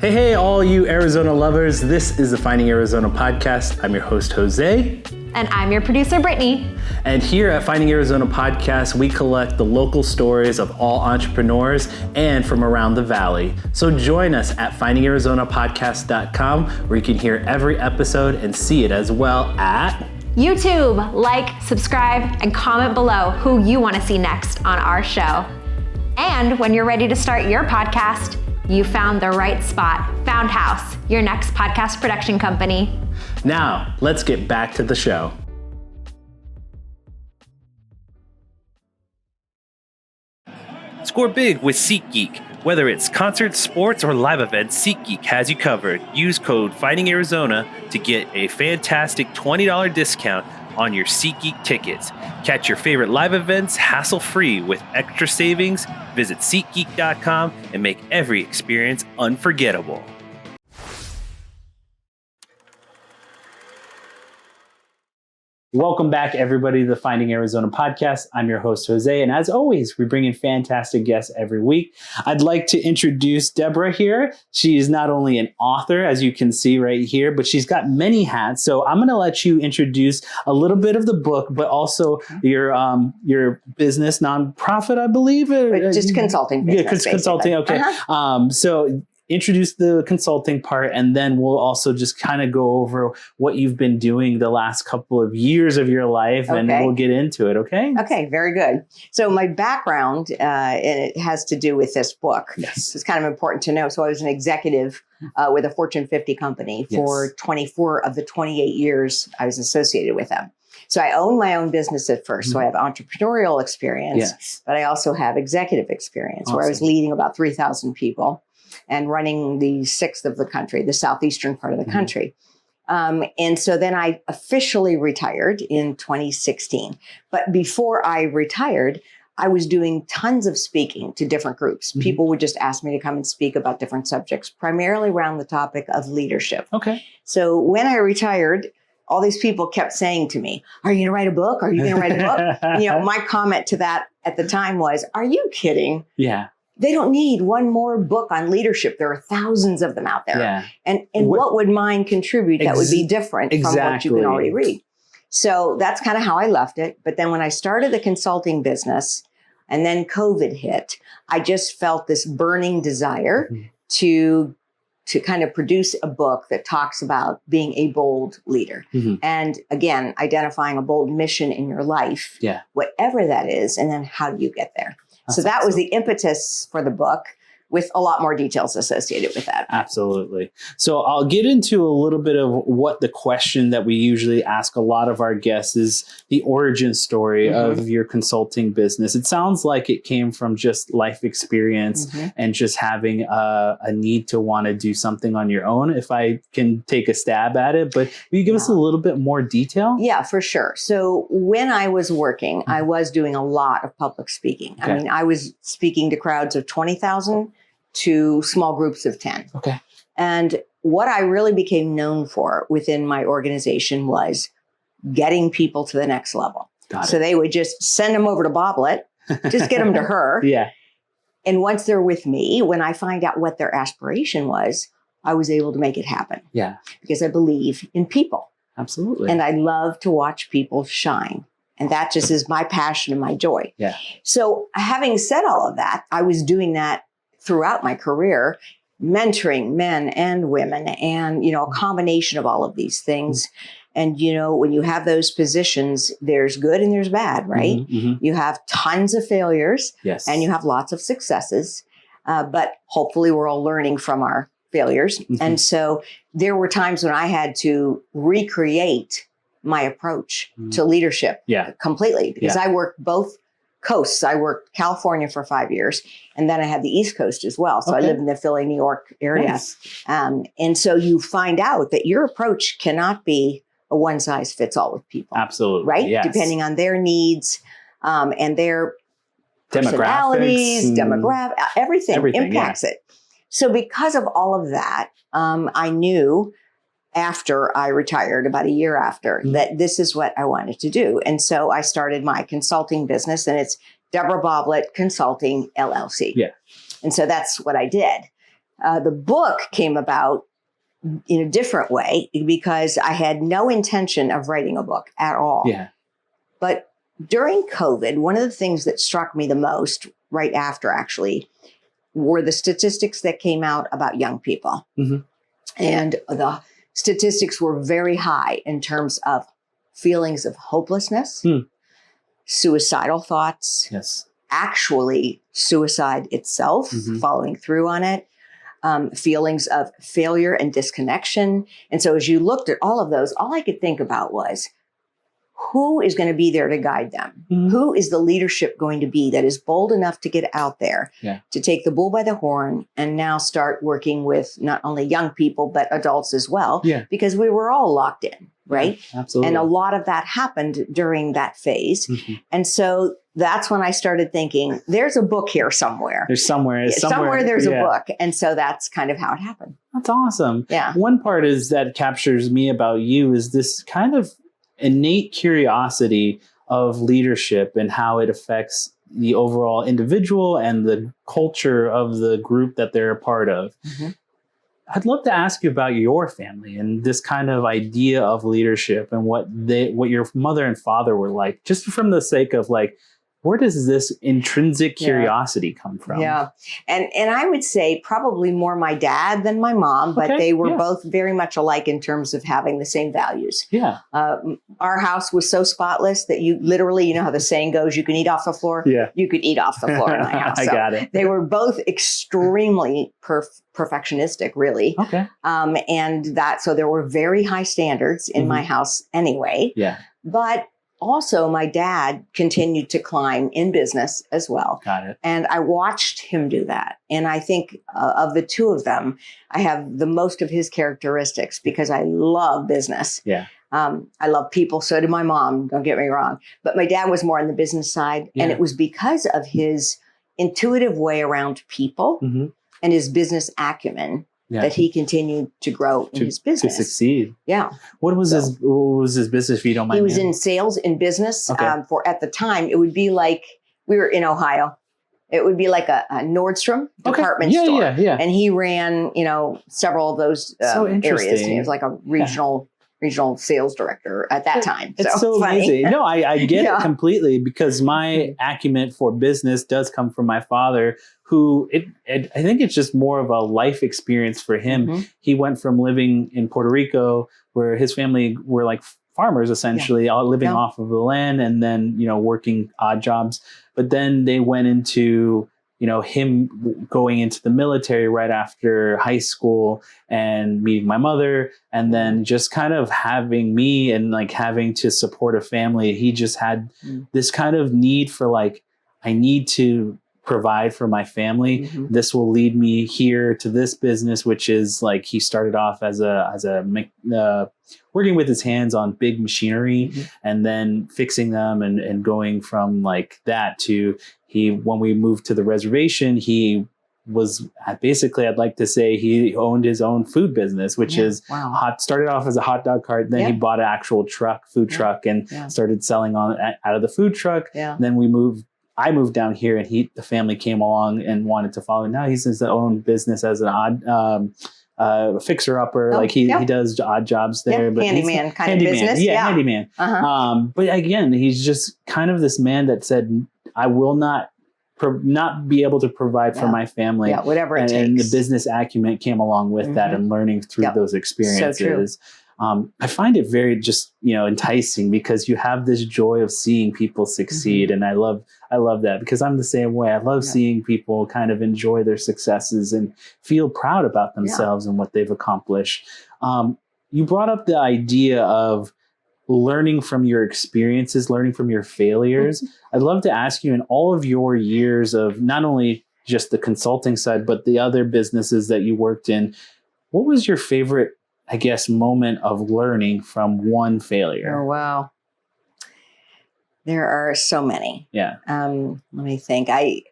Hey, all you Arizona lovers. This is the Finding Arizona podcast. I'm your host, Jose. And I'm your producer, Brittany. And here at Finding Arizona Podcast, we collect the local stories of all entrepreneurs and from around the valley. So join us at findingarizonapodcast.com, where you can hear every episode and see it as well at YouTube. Like, subscribe, and comment below who you want to see next on our show. And when you're ready to start your podcast, you found the right spot. Found House, your next podcast production company. Now, let's get back to the show. Score big with SeatGeek. Whether it's concerts, sports, or live events, SeatGeek has you covered. Use code FindingArizona to get a fantastic $20 discount on your SeatGeek tickets. Catch your favorite live events hassle-free with extra savings. Visit SeatGeek.com and make every experience unforgettable. Welcome back, everybody, to the Finding Arizona podcast. I'm your host, Jose, and as always, we bring in fantastic guests every week. I'd like to introduce Debra here. She is not only an author, as you can see right here, but she's got many hats. So I'm going to let you introduce a little bit of the book, but also your business, nonprofit, I believe. Just consulting business, consulting. Okay. So introduce the consulting part, and then we'll also just kind of go over what you've been doing the last couple of years of your life, and we'll get into it, okay? Okay, very good. So my background, and it has to do with this book. Yes. It's kind of important to know. So I was an executive with a Fortune 50 company for 24 of the 28 years I was associated with them. So I owned my own business at first. So I have entrepreneurial experience, but I also have executive experience where I was leading about 3,000 people and running the sixth of the country, the southeastern part of the country. And so then I officially retired in 2016. But before I retired, I was doing tons of speaking to different groups. People would just ask me to come and speak about different subjects, primarily around the topic of leadership. Okay. So when I retired, all these people kept saying to me, "Are you going to write a book? Are you going to write a book?" My comment to that at the time was, "Are you kidding? Yeah. They don't need one more book on leadership. There are thousands of them out there. Yeah. And what would mine contribute that would be different from what you can already read?" So that's kind of how I left it. But then when I started the consulting business and then COVID hit, I just felt this burning desire to kind of produce a book that talks about being a bold leader. And again, identifying a bold mission in your life, whatever that is, and then how do you get there? So that was the impetus for the book, with a lot more details associated with that. Absolutely. So I'll get into a little bit of what the question that we usually ask a lot of our guests is the origin story of your consulting business. It sounds like it came from just life experience and just having a need to want to do something on your own, if I can take a stab at it. But will you give us a little bit more detail? Yeah, for sure. So when I was working, I was doing a lot of public speaking. I mean, I was speaking to crowds of 20,000 to small groups of 10. Okay. And what I really became known for within my organization was getting people to the next level. So they would just send them over to Boblitt, just get them to her. And once they're with me, when I find out what their aspiration was, I was able to make it happen. Because I believe in people. Absolutely. And I love to watch people shine. And that just is my passion and my joy. So having said all of that, I was doing that throughout my career, mentoring men and women, and, a combination of all of these things. And, when you have those positions, there's good and there's bad, right? You have tons of failures and you have lots of successes, but hopefully we're all learning from our failures. And so there were times when I had to recreate my approach to leadership completely, because I worked both coasts. I worked California for 5 years, and then I had the East Coast as well. So I lived in the Philly, New York area. And so you find out that your approach cannot be a one size fits all with people. Absolutely. Right? Depending on their needs and their personalities, everything impacts it. So because of all of that, I knew after I retired, about a year after, that this is what I wanted to do. And so I started my consulting business, and it's Debra Boblitt Consulting, LLC. And so that's what I did. The book came about in a different way because I had no intention of writing a book at all. Yeah. But during COVID, one of the things that struck me the most right after actually were the statistics that came out about young people. Mm-hmm. And the statistics were very high in terms of feelings of hopelessness, suicidal thoughts, yes, actually suicide itself, following through on it, feelings of failure and disconnection. And so as you looked at all of those, all I could think about was, who is going to be there to guide them? Who is the leadership going to be that is bold enough to get out there to take the bull by the horn and now start working with not only young people, but adults as well? Yeah. Because we were all locked in, right? Yeah, absolutely. And a lot of that happened during that phase. And so that's when I started thinking, there's a book here somewhere. Somewhere there's a book. And so that's kind of how it happened. That's awesome. Yeah. One part is that captures me about you is this kind of innate curiosity of leadership and how it affects the overall individual and the culture of the group that they're a part of. I'd love to ask you about your family and this kind of idea of leadership and what your mother and father were like, just from the sake of like, where does this intrinsic curiosity come from? Yeah. And I would say probably more my dad than my mom, but they were both very much alike in terms of having the same values. Yeah. Our house was so spotless that you literally, you know how the saying goes, you can eat off the floor. Yeah. You could eat off the floor in my house. I got it. They were both extremely perfectionistic, really. Okay. So there were very high standards in my house anyway. Yeah. But also, my dad continued to climb in business as well. Got it. And I watched him do that. And I think of the two of them, I have the most of his characteristics because I love business. Yeah. I love people. So did my mom. Don't get me wrong. But my dad was more on the business side. Yeah. And it was because of his intuitive way around people and his business acumen that he continued to grow in his business. To succeed. Yeah. What was his business, if you don't mind? He was in sales in business. For at the time, it would be like, we were in Ohio. It would be like a Nordstrom department store. And he ran, several of those areas. He was like a regional sales director at that time. It's so amazing. No, I get it completely because my acumen for business does come from my father, who I think it's just more of a life experience for him. He went from living in Puerto Rico, where his family were like farmers, essentially, all living off of the land and then, working odd jobs. But then they went into him going into the military right after high school and meeting my mother, and then just kind of having me and like having to support a family. He just had this kind of need for like, I need to provide for my family. This will lead me here to this business, which is like, he started off as working with his hands on big machinery and then fixing them and going from like that to when we moved to the reservation, he was basically, I'd like to say he owned his own food business, which is started off as a hot dog cart. Then he bought an actual food truck and started selling out of the food truck. Then I moved down here and the family came along and wanted to follow. Now he's his own business as an odd fixer-upper. He does odd jobs there. But handyman kind of business. Yeah, handyman. But again, he's just kind of this man that said, I will not be able to provide for my family. Yeah, whatever it takes. And the business acumen came along with that and learning through those experiences. So true. I find it very just, enticing because you have this joy of seeing people succeed. And I love that because I'm the same way. I love seeing people kind of enjoy their successes and feel proud about themselves and what they've accomplished. You brought up the idea of learning from your experiences, learning from your failures. I'd love to ask you, in all of your years of not only just the consulting side, but the other businesses that you worked in, what was your favorite, I guess, moment of learning from one failure? Oh, wow. There are so many. Yeah. Let me think. I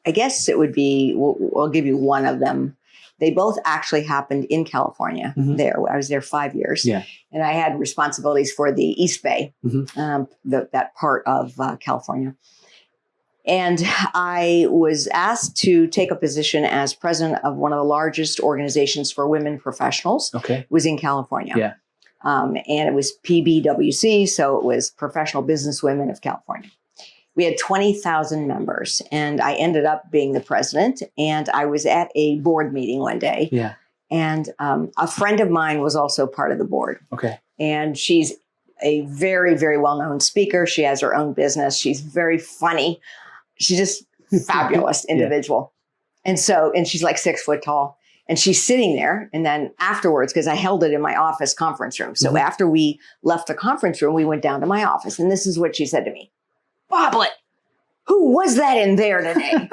guess it would be, I'll give you one of them. They both actually happened in California. I was there 5 years. Yeah. And I had responsibilities for the East Bay, that part of California. And I was asked to take a position as president of one of the largest organizations for women professionals. Okay. It was in California. Yeah. And it was PBWC, so it was Professional Business Women of California. We had 20,000 members, and I ended up being the president. And I was at a board meeting one day. Yeah. And a friend of mine was also part of the board. Okay. And she's a very, very well-known speaker. She has her own business. She's very funny. She's just fabulous individual. And she's like 6 foot tall. And she's sitting there. And then afterwards, because I held it in my office conference room. So after we left the conference room, we went down to my office. And this is what she said to me. Boblitt, who was that in there today?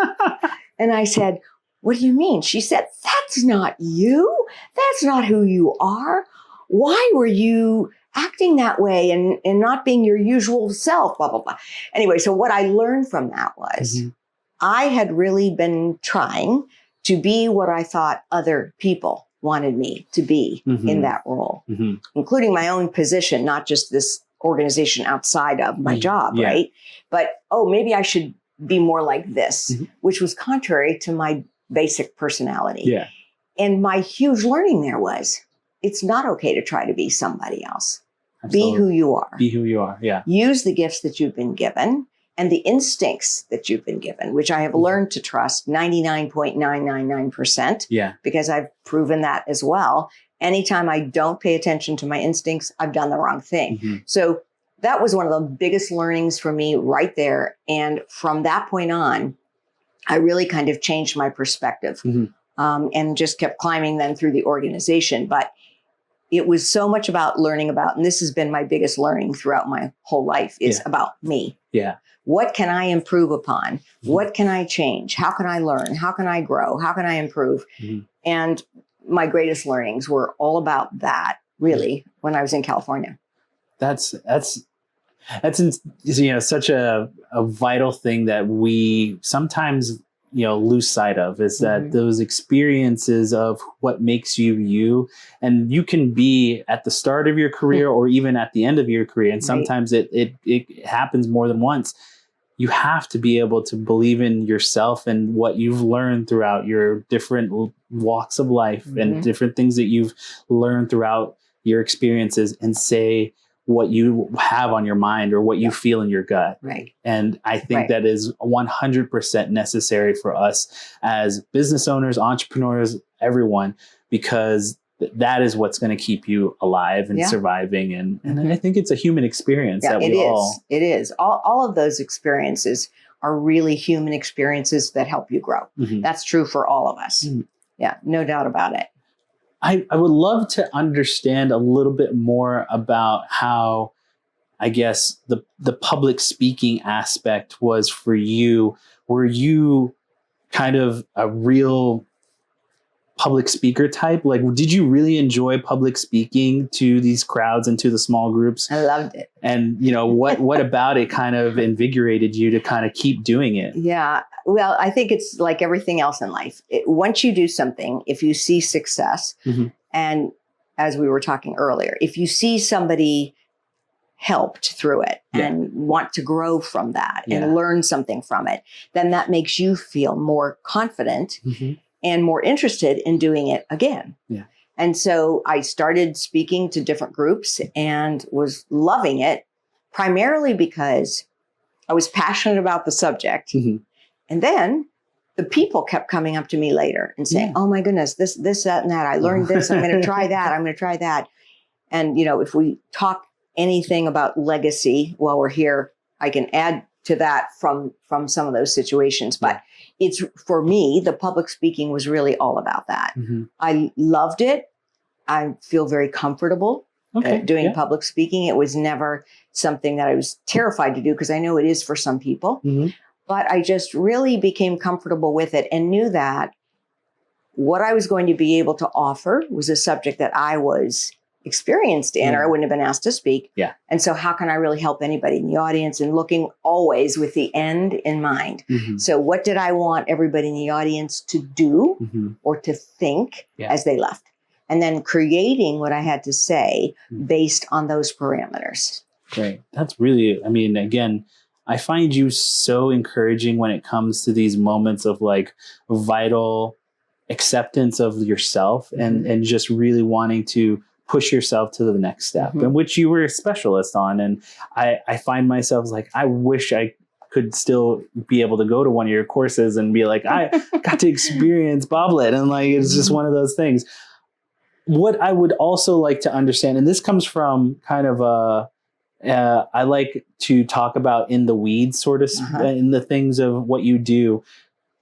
And I said, what do you mean? She said, that's not you. That's not who you are. Why were you acting that way and not being your usual self, blah, blah, blah. Anyway, so what I learned from that was I had really been trying to be what I thought other people wanted me to be in that role, including my own position, not just this organization outside of my job, right? But, maybe I should be more like this, which was contrary to my basic personality. Yeah. And my huge learning there was, it's not okay to try to be somebody else. Absolutely. Be who you are. Be who you are. Yeah. Use the gifts that you've been given and the instincts that you've been given, which I have learned to trust 99.999%. Yeah. Because I've proven that as well. Anytime I don't pay attention to my instincts, I've done the wrong thing. So that was one of the biggest learnings for me right there. And from that point on, I really kind of changed my perspective and just kept climbing then through the organization. But it was so much about learning about, and this has been my biggest learning throughout my whole life, is about me. Yeah. What can I improve upon? What can I change? How can I learn? How can I grow? How can I improve? And my greatest learnings were all about that, really, when I was in California. That's such a vital thing that we sometimes lose sight of, is that those experiences of what makes you, and you can be at the start of your career or even at the end of your career. And sometimes it happens more than once. You have to be able to believe in yourself and what you've learned throughout your different walks of life and different things that you've learned throughout your experiences, and say what you have on your mind or what you feel in your gut. Right. And I think that is 100% necessary for us as business owners, entrepreneurs, everyone, because that is what's going to keep you alive and surviving. And I think it's a human experience that we all... It is. All of those experiences are really human experiences that help you grow. That's true for all of us. Yeah, no doubt about it. I would love to understand a little bit more about how, I guess, the public speaking aspect was for you. Were you kind of a real public speaker type? Like, did you really enjoy public speaking to these crowds and to the small groups? I loved it. And, what about it kind of invigorated you to kind of keep doing it? Yeah. Well, I think it's like everything else in life. Once you do something, if you see success, and as we were talking earlier, if you see somebody helped through it and want to grow from that and learn something from it, then that makes you feel more confident and more interested in doing it again. Yeah. And so I started speaking to different groups and was loving it, primarily because I was passionate about the subject. And then the people kept coming up to me later and saying, oh my goodness, this, that, and that. I learned this. I'm going to try that. I'm going to try that. And, if we talk anything about legacy while we're here, I can add to that from some of those situations. But it's, for me, the public speaking was really all about that. I loved it. I feel very comfortable doing public speaking. It was never something that I was terrified to do, because I know it is for some people. But I just really became comfortable with it and knew that what I was going to be able to offer was a subject that I was experienced in, or I wouldn't have been asked to speak. And so how can I really help anybody in the audience, and looking always with the end in mind. So what did I want everybody in the audience to do or to think as they left? And then creating what I had to say based on those parameters. Great. That's really, again, I find you so encouraging when it comes to these moments of like vital acceptance of yourself and just really wanting to push yourself to the next step, and which you were a specialist on. And I find myself like, I wish I could still be able to go to one of your courses and be like, I got to experience Boblitt. And like, it's just one of those things. What I would also like to understand, and this comes from kind of I like to talk about in the weeds sort of in the things of what you do.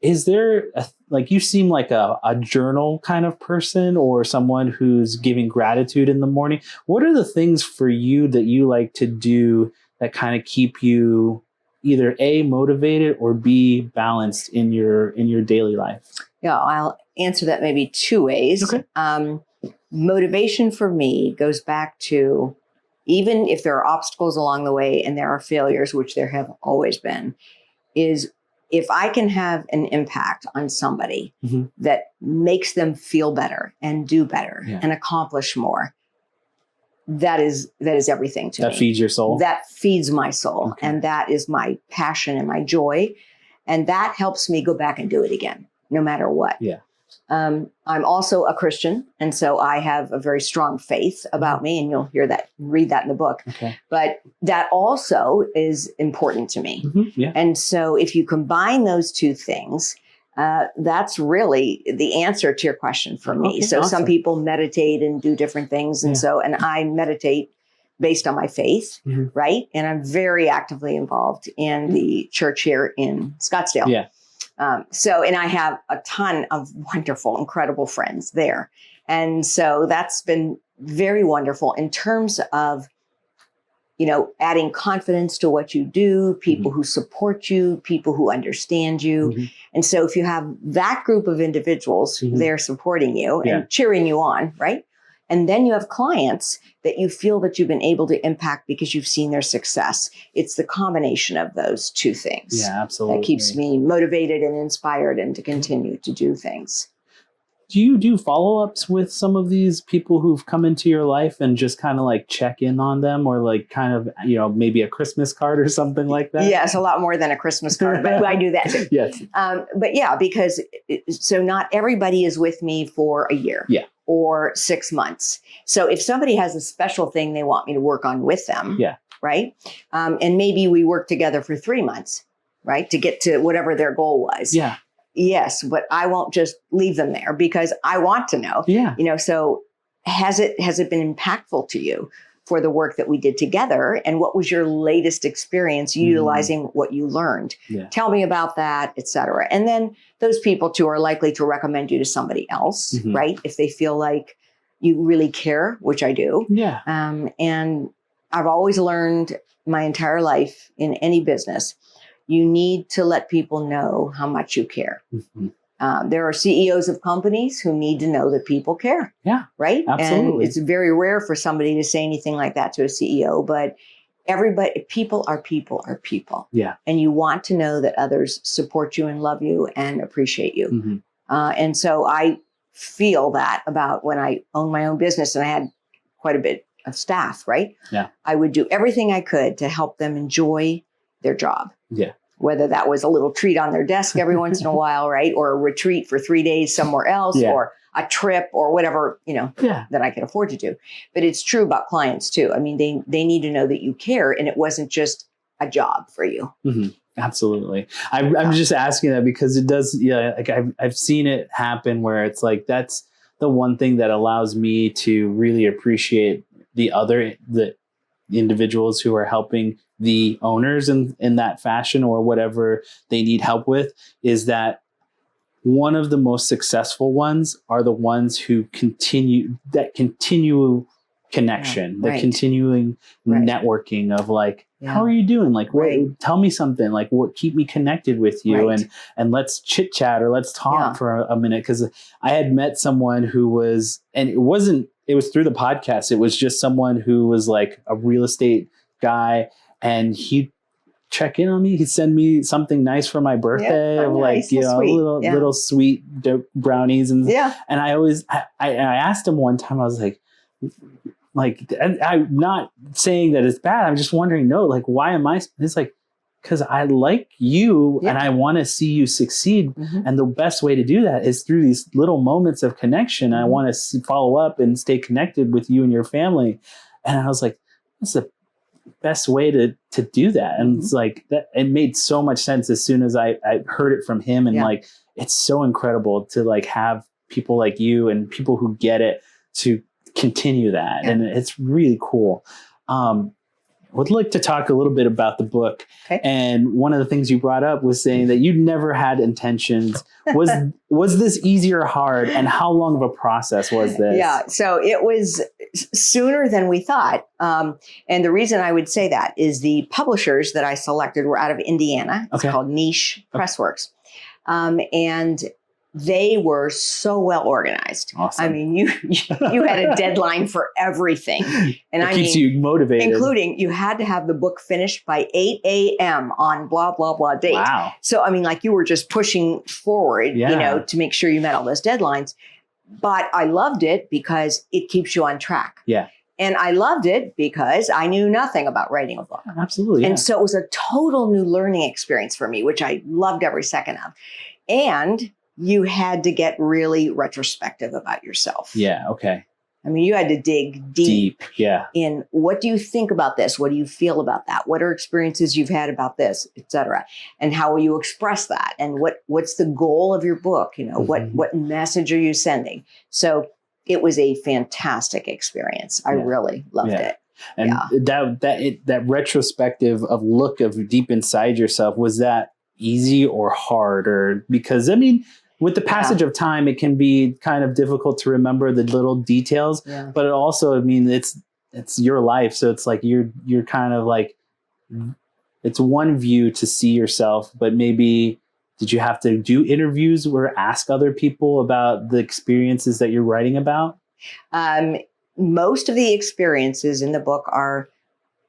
Is there like, you seem like a journal kind of person or someone who's giving gratitude in the morning. What are the things for you that you like to do that kind of keep you either A, motivated, or B, balanced in your daily life? Yeah, I'll answer that maybe two ways. Okay. Motivation for me goes back to, even if there are obstacles along the way and there are failures, which there have always been, is if I can have an impact on somebody that makes them feel better and do better and accomplish more, that is everything to me. That feeds your soul? That feeds my soul. Okay. And that is my passion and my joy. And that helps me go back and do it again, no matter what. Yeah. I'm also a Christian. And so I have a very strong faith about me, and you'll read that in the book. Okay. But that also is important to me. Yeah. And so if you combine those two things, that's really the answer to your question for me. So awesome. Some people meditate and do different things. And and I meditate based on my faith, right? And I'm very actively involved in the church here in Scottsdale. Yeah. And I have a ton of wonderful, incredible friends there. And so that's been very wonderful in terms of, adding confidence to what you do, people who support you, people who understand you. And so if you have that group of individuals, they're supporting you and cheering you on, right? And then you have clients that you feel that you've been able to impact because you've seen their success. It's the combination of those two things. Yeah, absolutely. That keeps me motivated and inspired and to continue to do things. Do you do follow-ups with some of these people who've come into your life and just kind of like check in on them, or like kind of, maybe a Christmas card or something like that? Yes, a lot more than a Christmas card, but I do that too. Yes. But yeah, because so not everybody is with me for a year. Yeah. Or 6 months. So if somebody has a special thing they want me to work on with them, right? And maybe we work together for 3 months, right? To get to whatever their goal was. Yeah. Yes, but I won't just leave them there because I want to know. Yeah. So has it been impactful to you for the work that we did together? And what was your latest experience utilizing what you learned? Yeah. Tell me about that, et cetera. And then those people too are likely to recommend you to somebody else, right? If they feel like you really care, which I do. Yeah. And I've always learned my entire life in any business, you need to let people know how much you care. There are CEOs of companies who need to know that people care. Yeah. Right? Absolutely. And it's very rare for somebody to say anything like that to a CEO, but people are people. Yeah. And you want to know that others support you and love you and appreciate you. And so I feel that about when I owned my own business and I had quite a bit of staff, right? Yeah. I would do everything I could to help them enjoy their job. Yeah. Whether that was a little treat on their desk every once in a while, right? Or a retreat for 3 days somewhere else, or a trip or whatever, that I could afford to do. But it's true about clients too. I mean, they need to know that you care and it wasn't just a job for you. Absolutely. I'm just asking that because it does, like I've seen it happen where it's like, that's the one thing that allows me to really appreciate the individuals who are helping the owners in that fashion or whatever they need help with, is that one of the most successful ones are the ones who continue connection, the continuing networking of like, how are you doing? Like, tell me something, like what, keep me connected with you and let's chit chat or let's talk for a minute. Cause I had met someone who was, and it was through the podcast. It was just someone who was like a real estate guy, and he'd check in on me. He'd send me something nice for my birthday of like, little sweet brownies. And and I asked him one time, I was like, I'm not saying that it's bad. I'm just wondering, why am I? It's like, because I like you and I want to see you succeed. And the best way to do that is through these little moments of connection. I want to follow up and stay connected with you and your family. And I was like, that's the best way to do that. And it's like that, it made so much sense as soon as I heard it from him. And like, it's so incredible to like have people like you and people who get it to continue that. And it's really cool. Would like to talk a little bit about the book. Okay. And one of the things you brought up was saying that you never had intentions. Was this easy or hard? And how long of a process was this? Yeah, so it was sooner than we thought. And the reason I would say that is the publishers that I selected were out of Indiana. It's called Niche Pressworks. And they were so well organized. Awesome. I mean, you had a deadline for everything. And it keeps you motivated. Including you had to have the book finished by 8 a.m. on blah, blah, blah date. Wow. So, I mean, like you were just pushing forward, you know, to make sure you met all those deadlines. But I loved it because it keeps you on track. Yeah. And I loved it because I knew nothing about writing a book. Absolutely. And so it was a total new learning experience for me, which I loved every second of. And you had to get really retrospective about yourself. Yeah. Okay. I mean, you had to dig deep yeah. in what do you think about this? What do you feel about that? What are experiences you've had about this, et cetera? And how will you express that? And what's the goal of your book? You know, what message are you sending? So it was a fantastic experience. I really loved it. And that retrospective of look of deep inside yourself, was that easy or hard? Or because, I mean, with the passage of time, it can be kind of difficult to remember the little details, but it also, I mean, it's your life. So it's like, you're kind of like, it's one view to see yourself, but maybe did you have to do interviews or ask other people about the experiences that you're writing about? Most of the experiences in the book are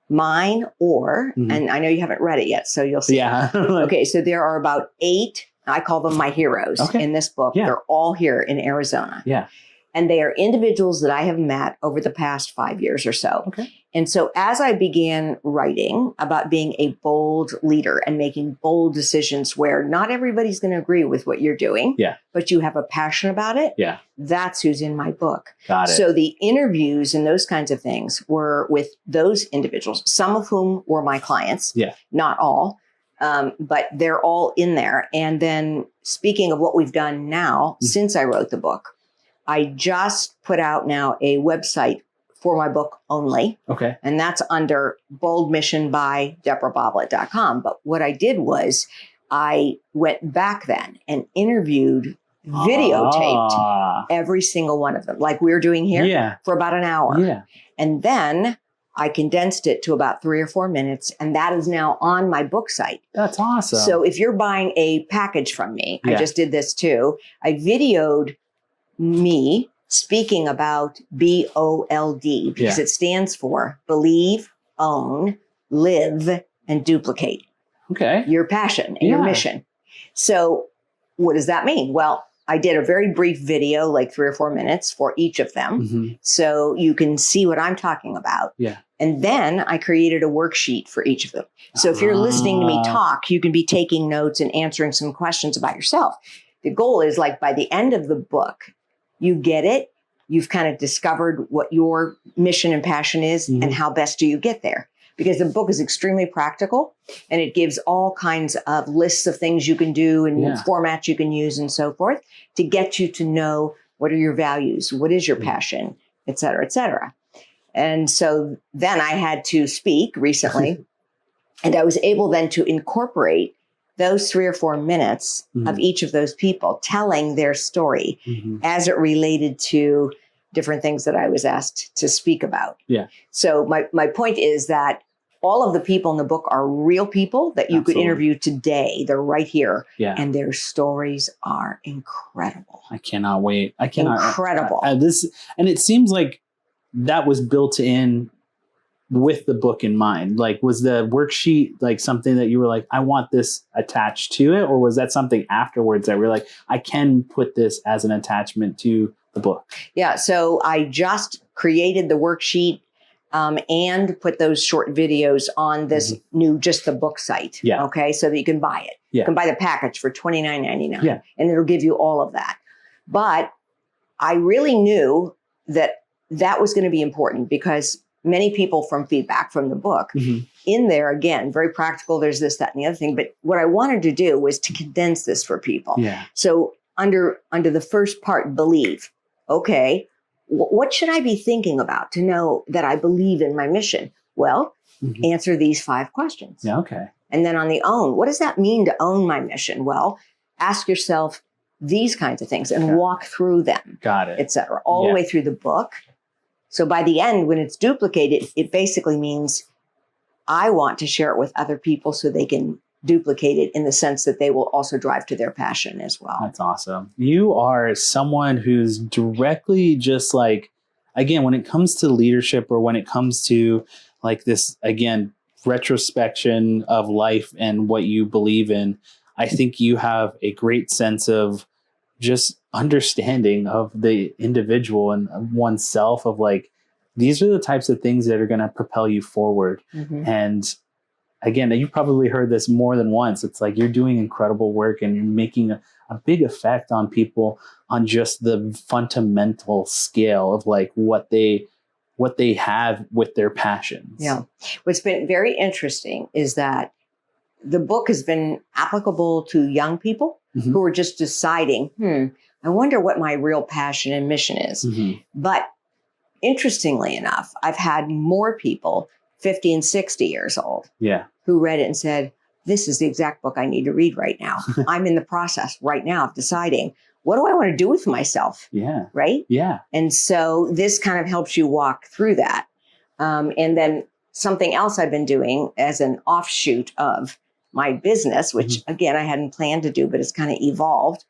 mine and I know you haven't read it yet, so you'll see. Yeah. Okay. So there are about 8, I call them my heroes in this book. Yeah. They're all here in Arizona. Yeah. And they are individuals that I have met over the past 5 years or so. Okay. And so as I began writing about being a bold leader and making bold decisions where not everybody's going to agree with what you're doing, but you have a passion about it, that's who's in my book. Got it. So the interviews and those kinds of things were with those individuals, some of whom were my clients, not all. But they're all in there. And then speaking of what we've done now, since I wrote the book, I just put out now a website for my book only. Okay. And that's under Bold Mission by DebraBoblitt.com. But what I did was I went back then and interviewed, videotaped every single one of them, like we're doing here, for about an hour. Yeah. And then I condensed it to about 3 or 4 minutes, and that is now on my book site. That's awesome. So if you're buying a package from me, I just did this too. I videoed me speaking about BOLD because it stands for believe, own, live, and duplicate. Okay. Your passion and your mission. So what does that mean? Well, I did a very brief video, like 3 or 4 minutes for each of them. So you can see what I'm talking about. Yeah. And then I created a worksheet for each of them. So if you're listening to me talk, you can be taking notes and answering some questions about yourself. The goal is like by the end of the book, you get it. You've kind of discovered what your mission and passion is and how best do you get there. Because the book is extremely practical and it gives all kinds of lists of things you can do and formats you can use and so forth to get you to know what are your values, what is your passion, et cetera, et cetera. And so then I had to speak recently and I was able then to incorporate those 3 or 4 minutes of each of those people telling their story as it related to different things that I was asked to speak about. Yeah. So my point is that all of the people in the book are real people that you could interview today. They're right here. Yeah. And their stories are incredible. I cannot wait. I cannot. Incredible. And it seems like that was built in with the book in mind. Like, was the worksheet like something that you were like, I want this attached to it? Or was that something afterwards that we're like, I can put this as an attachment to the book? Yeah. So I just created the worksheet and put those short videos on this new, just the book site. Yeah. Okay. So that you can buy it. Yeah. You can buy the package for $29.99. Yeah. And it'll give you all of that. But I really knew that that was going to be important because many people from feedback from the book in there, again, very practical. There's this, that, and the other thing. But what I wanted to do was to condense this for people. Yeah. So under the first part, believe. Okay, what should I be thinking about to know that I believe in my mission? Well, answer these 5 questions. Yeah. Okay. And then on the own, what does that mean to own my mission? Well, ask yourself these kinds of things and walk through them. Got it. Et cetera, all the way through the book. So by the end, when it's duplicated, it basically means I want to share it with other people so they can duplicate it in the sense that they will also drive to their passion as well. That's awesome. You are someone who's directly just like, again, when it comes to leadership or when it comes to like this, again, retrospection of life and what you believe in, I think you have a great sense of just understanding of the individual and oneself of like, these are the types of things that are going to propel you forward. And again, you probably heard this more than once. It's like you're doing incredible work and you're making a big effect on people on just the fundamental scale of like what they have with their passions. Yeah. What's been very interesting is that the book has been applicable to young people who are just deciding, I wonder what my real passion and mission is. But interestingly enough, I've had more people 50 and 60 years old who read it and said, this is the exact book I need to read right now. I'm in the process right now of deciding, what do I want to do with myself? Yeah. Right? Yeah. And so this kind of helps you walk through that. And then something else I've been doing as an offshoot of my business, which again, I hadn't planned to do, but it's kind of evolved,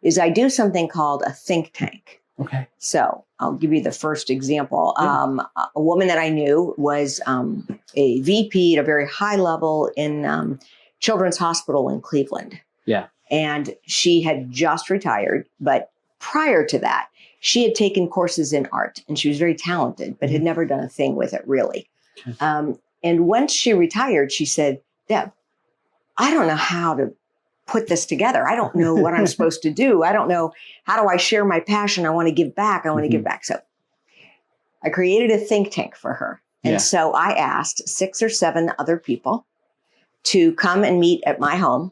is I do something called a think tank. Okay. So I'll give you the first example. A woman that I knew was a VP at a very high level in Children's Hospital in Cleveland. Yeah. And she had just retired. But prior to that, she had taken courses in art and she was very talented, but had never done a thing with it really. And once she retired, she said, Deb, I don't know how to put this together. I don't know what I'm supposed to do. I don't know, how do I share my passion? I want to give back. I want to give back. So I created a think tank for her. And so I asked 6 or 7 other people to come and meet at my home.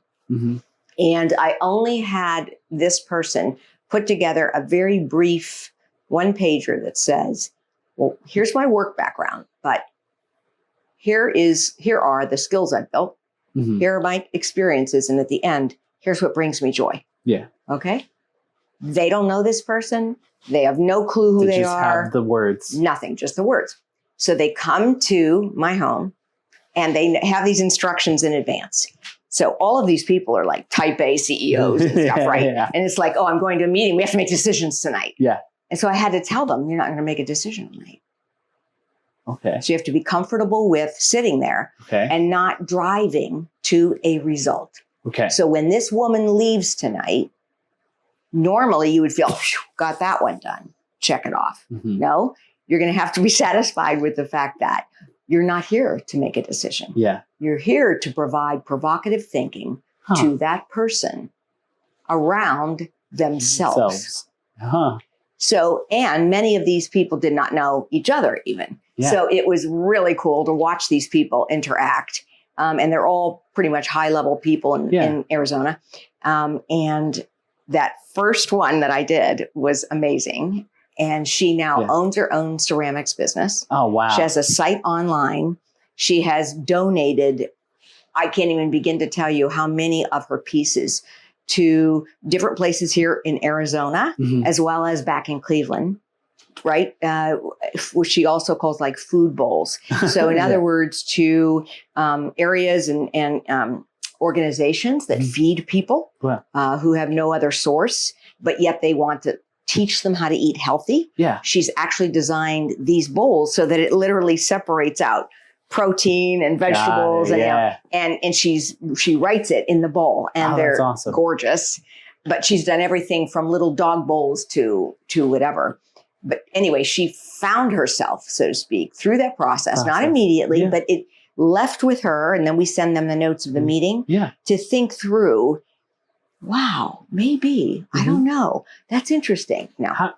And I only had this person put together a very brief 1-pager that says, well, here's my work background, but here are the skills I've built. Here are my experiences. And at the end, here's what brings me joy. Yeah. Okay. They don't know this person. They have no clue who they just are. Have the words. Nothing, just the words. So they come to my home and they have these instructions in advance. So all of these people are like type A CEOs and stuff, right? And it's like, oh, I'm going to a meeting. We have to make decisions tonight. Yeah. And so I had to tell them, you're not going to make a decision tonight. Okay. So you have to be comfortable with sitting there and not driving to a result. Okay. So when this woman leaves tonight, normally you would feel, got that one done. Check it off. No, you're going to have to be satisfied with the fact that you're not here to make a decision. Yeah. You're here to provide provocative thinking to that person around themselves. So, and many of these people did not know each other even. Yeah. So it was really cool to watch these people interact. And they're all pretty much high level people in Arizona. And that first one that I did was amazing. And she now owns her own ceramics business. Oh, wow. She has a site online. She has donated, I can't even begin to tell you how many of her pieces to different places here in Arizona, as well as back in Cleveland, right? Which she also calls like food bowls. So in other words, to areas and organizations that feed people who have no other source, but yet they want to teach them how to eat healthy. Yeah. She's actually designed these bowls so that it literally separates out protein and vegetables and she writes it in the bowl and they're gorgeous. But she's done everything from little dog bowls to whatever. But anyway, she found herself, so to speak, through that process, not immediately, but it left with her. And then we send them the notes of the meeting to think through, wow, maybe, I don't know. That's interesting. Now,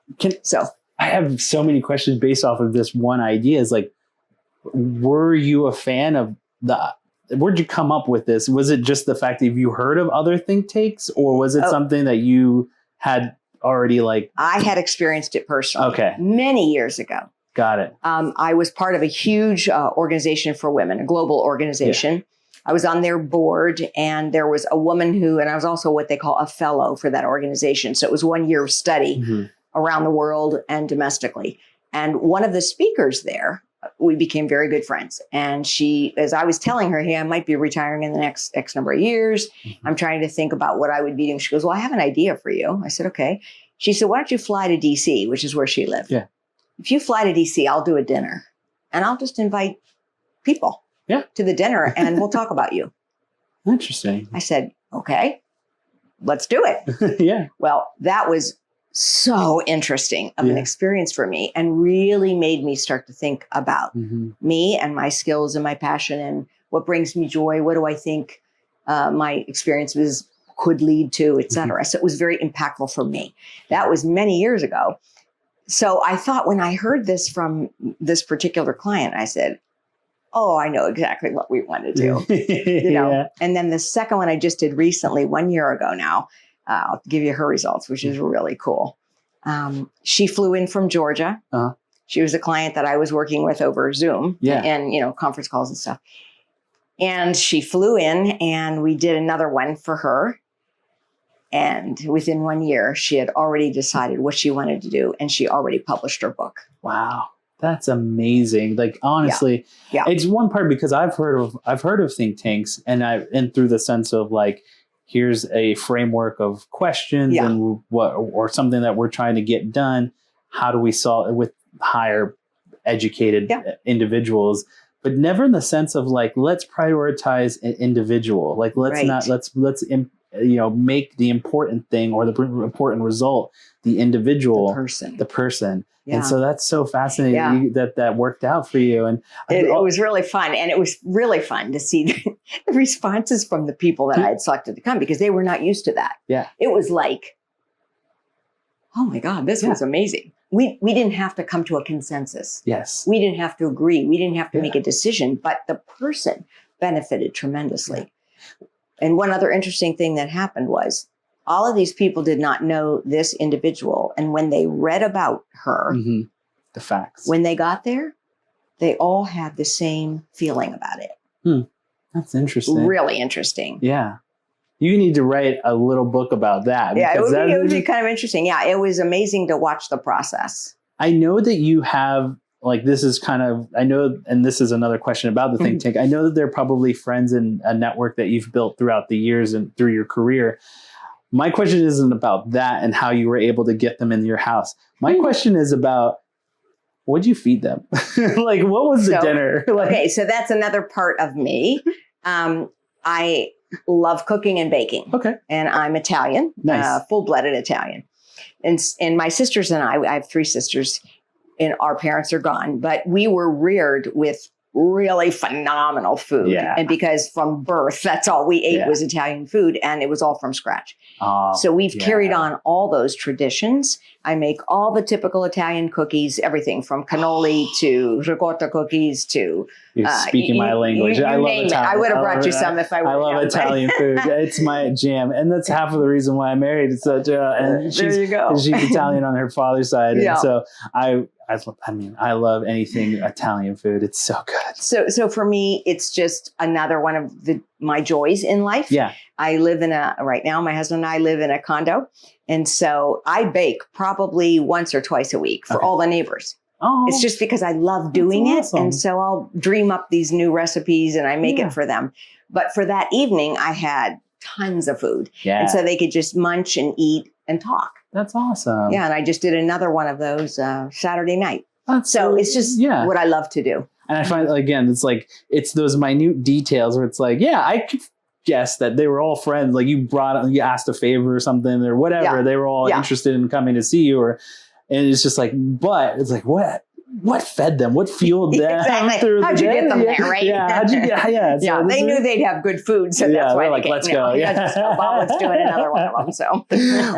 I have so many questions based off of this one idea. Is like, were you a fan of where'd you come up with this? Was it just the fact that you heard of other think tanks, or was it something that you had already I had experienced it personally many years ago. Got it. I was part of a huge organization for women, a global organization. Yeah. I was on their board, and there was a woman and I was also what they call a fellow for that organization. So it was 1 year of study around the world and domestically. And one of the speakers there, we became very good friends. And she, as I was telling her, hey, I might be retiring in the next X number of years. I'm trying to think about what I would be doing. She goes, well, I have an idea for you. I said, okay. She said, why don't you fly to DC, which is where she lived. Yeah. If you fly to DC, I'll do a dinner, and I'll just invite people to the dinner, and we'll talk about you. Interesting. I said, okay, let's do it. Yeah. Well, that was so interesting of an experience for me, and really made me start to think about me and my skills and my passion and what brings me joy. What do I think my experiences could lead to, et cetera. So it was very impactful for me. That was many years ago. So I thought, when I heard this from this particular client, I said, oh, I know exactly what we want to do. You know? And then the second one I just did recently, 1 year ago now, I'll give you her results, which is really cool. She flew in from Georgia. She was a client that I was working with over Zoom and, conference calls and stuff. And she flew in, and we did another one for her. And within 1 year, she had already decided what she wanted to do, and she already published her book. Wow. That's amazing. Like, honestly, it's one part because I've heard of think tanks, and through the sense of like, here's a framework of questions and or something that we're trying to get done. How do we solve it with higher educated individuals? But never in the sense of like, let's prioritize an individual. Like, let's make the important thing or the important result the individual, the person. Yeah. And so that's so fascinating that worked out for you. And it was really fun. And it was really fun to see the responses from the people that I had selected to come, because they were not used to that. Yeah. It was like, oh my God, this was amazing. We didn't have to come to a consensus. Yes. We didn't have to agree. We didn't have to make a decision, but the person benefited tremendously. Yeah. And one other interesting thing that happened was, all of these people did not know this individual. And when they read about her, the facts, when they got there, they all had the same feeling about it. That's interesting. Really interesting. Yeah. You need to write a little book about that. Yeah, it would be kind of interesting. Yeah, it was amazing to watch the process. I know that you have, like, this is kind of, I know, and this is another question about the think tank. I know that they're probably friends in a network that you've built throughout the years and through your career. My question isn't about that and how you were able to get them in your house. My question is about, what'd you feed them? Like, what was the dinner? Okay, so that's another part of me. I love cooking and baking. Okay. And I'm Italian, full-blooded Italian. And my sisters and I have three sisters, and our parents are gone, but we were reared with really phenomenal food. Yeah. And because from birth, that's all we ate was Italian food, and it was all from scratch. So we've carried on all those traditions. I make all the typical Italian cookies, everything from cannoli to ricotta cookies to... You're speaking my language. I love Italian. I would have brought you some if I were. I love Italian food. It's my jam. And that's half of the reason why I married such a... And there you go. She's Italian on her father's side. And so I love anything Italian food. It's so good. So for me, it's just another one of my joys in life. Yeah. I live right now, my husband and I live in a condo. And so I bake probably once or twice a week for all the neighbors. Oh, it's just because I love doing it. And so I'll dream up these new recipes and I make it for them. But for that evening, I had tons of food. Yeah. And so they could just munch and eat and talk. That's awesome. Yeah. And I just did another one of those Saturday night. It's just what I love to do. And I find, again, it's those minute details where it's like, I could guess that they were all friends. Like you asked a favor or something or whatever. Yeah. They were all interested in coming to see you, And it's just like, but it's like, what fed them? What fueled them? Exactly. How'd you get them there, right? Yeah. How'd you get? Yeah. Yeah. They knew they'd have good food, so that's why they're like, let's go. Yeah. Boblitt's doing another one of them. So.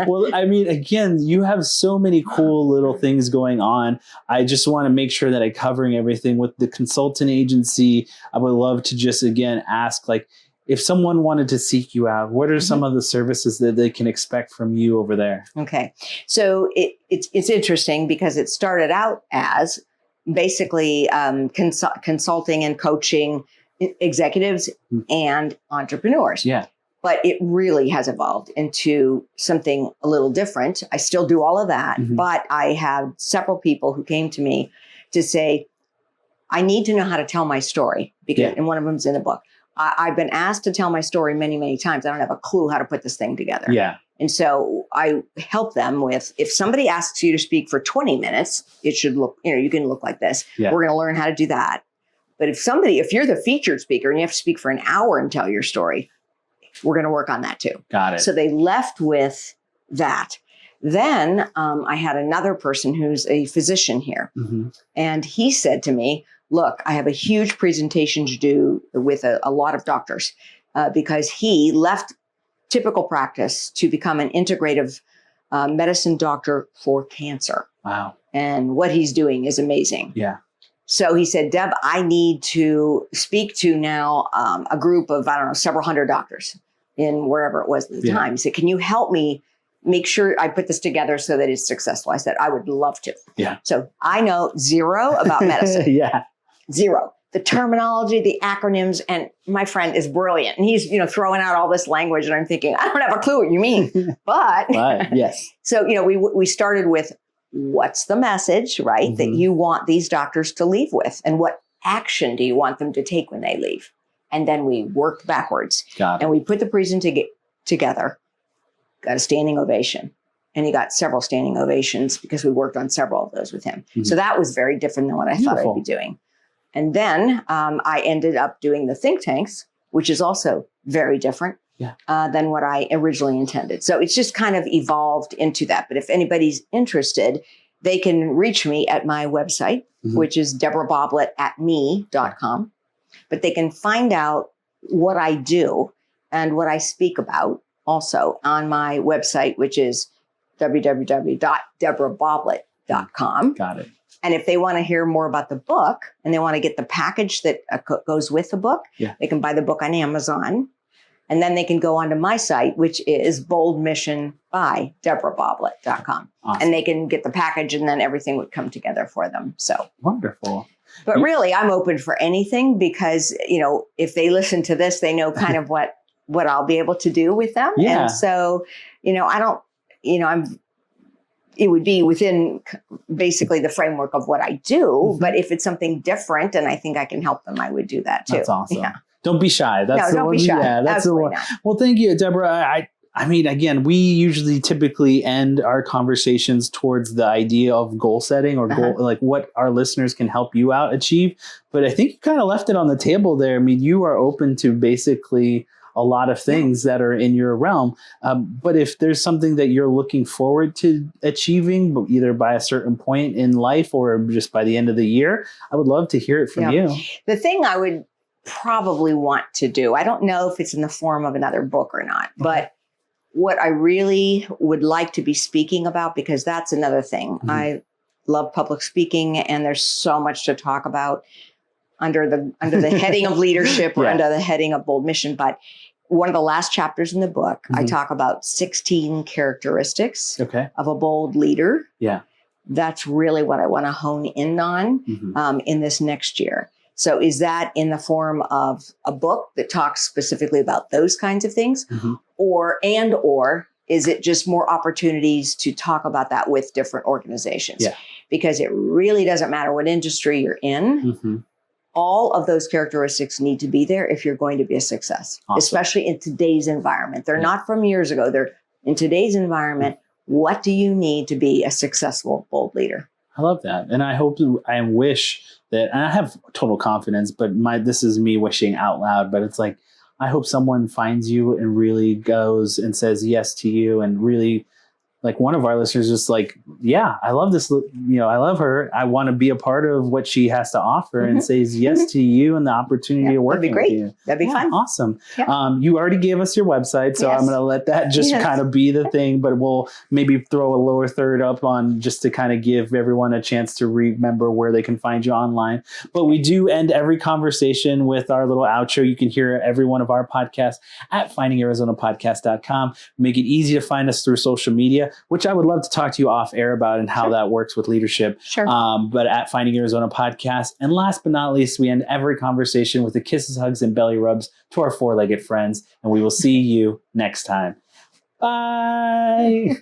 Well, I mean, again, you have so many cool little things going on. I just want to make sure that I'm covering everything with the consultant agency. I would love to just again ask, like, if someone wanted to seek you out, what are some of the services that they can expect from you over there? Okay. So it's interesting because it started out as basically consulting and coaching executives and entrepreneurs. Yeah. But it really has evolved into something a little different. I still do all of that, but I have several people who came to me to say, I need to know how to tell my story, because, and one of them's in the book. I've been asked to tell my story many, many times. I don't have a clue how to put this thing together. Yeah. And so I help them with, if somebody asks you to speak for 20 minutes, it should look, you can look like this. Yeah. We're going to learn how to do that. But if you're the featured speaker and you have to speak for an hour and tell your story, we're going to work on that too. Got it. So they left with that. Then I had another person who's a physician here. And he said to me, look, I have a huge presentation to do with a lot of doctors because he left typical practice to become an integrative medicine doctor for cancer. Wow. And what he's doing is amazing. Yeah. So he said, Deb, I need to speak to now a group of, several hundred doctors in wherever it was at the time. He said, can you help me make sure I put this together so that it's successful? I said, I would love to. Yeah. So I know zero about medicine. Yeah. Zero. The terminology, the acronyms, and my friend is brilliant. And he's, throwing out all this language, and I'm thinking, I don't have a clue what you mean. But yes. So, we started with what's the message, right, that you want these doctors to leave with, and what action do you want them to take when they leave? And then we worked backwards. Got it. And we put the presentation together, got a standing ovation. And he got several standing ovations because we worked on several of those with him. So that was very different than what I thought I'd be doing. And then I ended up doing the think tanks, which is also very different than what I originally intended. So it's just kind of evolved into that. But if anybody's interested, they can reach me at my website, which is debraboblitt@me.com. But they can find out what I do and what I speak about also on my website, which is www.debraboblitt.com. Got it. And if they want to hear more about the book and they want to get the package that goes with the book, they can buy the book on Amazon. And then they can go onto my site, which is Bold Mission by DebraBoblitt.com. Awesome. And they can get the package, and then everything would come together for them. So wonderful. But really, I'm open for anything because, if they listen to this, they know kind of what I'll be able to do with them. Yeah. And so, it would be within basically the framework of what I do. But if it's something different and I think I can help them, I would do that too. That's awesome. Yeah. Don't be shy. Don't be shy. Yeah, that's the one. Well, thank you, Debra. I mean, again, we usually typically end our conversations towards the idea of goal setting or goal, like what our listeners can help you out achieve. But I think you kind of left it on the table there. I mean, you are open to basically a lot of things that are in your realm. But if there's something that you're looking forward to achieving, either by a certain point in life or just by the end of the year, I would love to hear it from you. The thing I would probably want to do, I don't know if it's in the form of another book or not, but what I really would like to be speaking about, because that's another thing. I love public speaking, and there's so much to talk about under the heading of leadership or under the heading of Bold Mission. But one of the last chapters in the book, I talk about 16 characteristics of a bold leader. Yeah. That's really what I want to hone in on in this next year. So is that in the form of a book that talks specifically about those kinds of things? Or is it just more opportunities to talk about that with different organizations? Yeah. Because it really doesn't matter what industry you're in. All of those characteristics need to be there if you're going to be a success, especially in today's environment. They're not from years ago. They're in today's environment. What do you need to be a successful, bold leader? I love that. And I wish that, and I have total confidence, but this is me wishing out loud, but it's like, I hope someone finds you and really goes and says yes to you and really like one of our listeners was like, yeah, I love this, I love her. I want to be a part of what she has to offer, and says yes to you and the opportunity to work with you. That'd be fun. Awesome. Yeah. You already gave us your website, so I'm going to let that just kind of be the thing, but we'll maybe throw a lower third up on just to kind of give everyone a chance to remember where they can find you online. But we do end every conversation with our little outro. You can hear every one of our podcasts at findingarizonapodcast.com. Make it easy to find us through social media, which I would love to talk to you off air about and how that works with leadership. Sure. But at Finding Arizona Podcast. And last but not least, we end every conversation with the kisses, hugs, and belly rubs to our four-legged friends. And we will see you next time. Bye.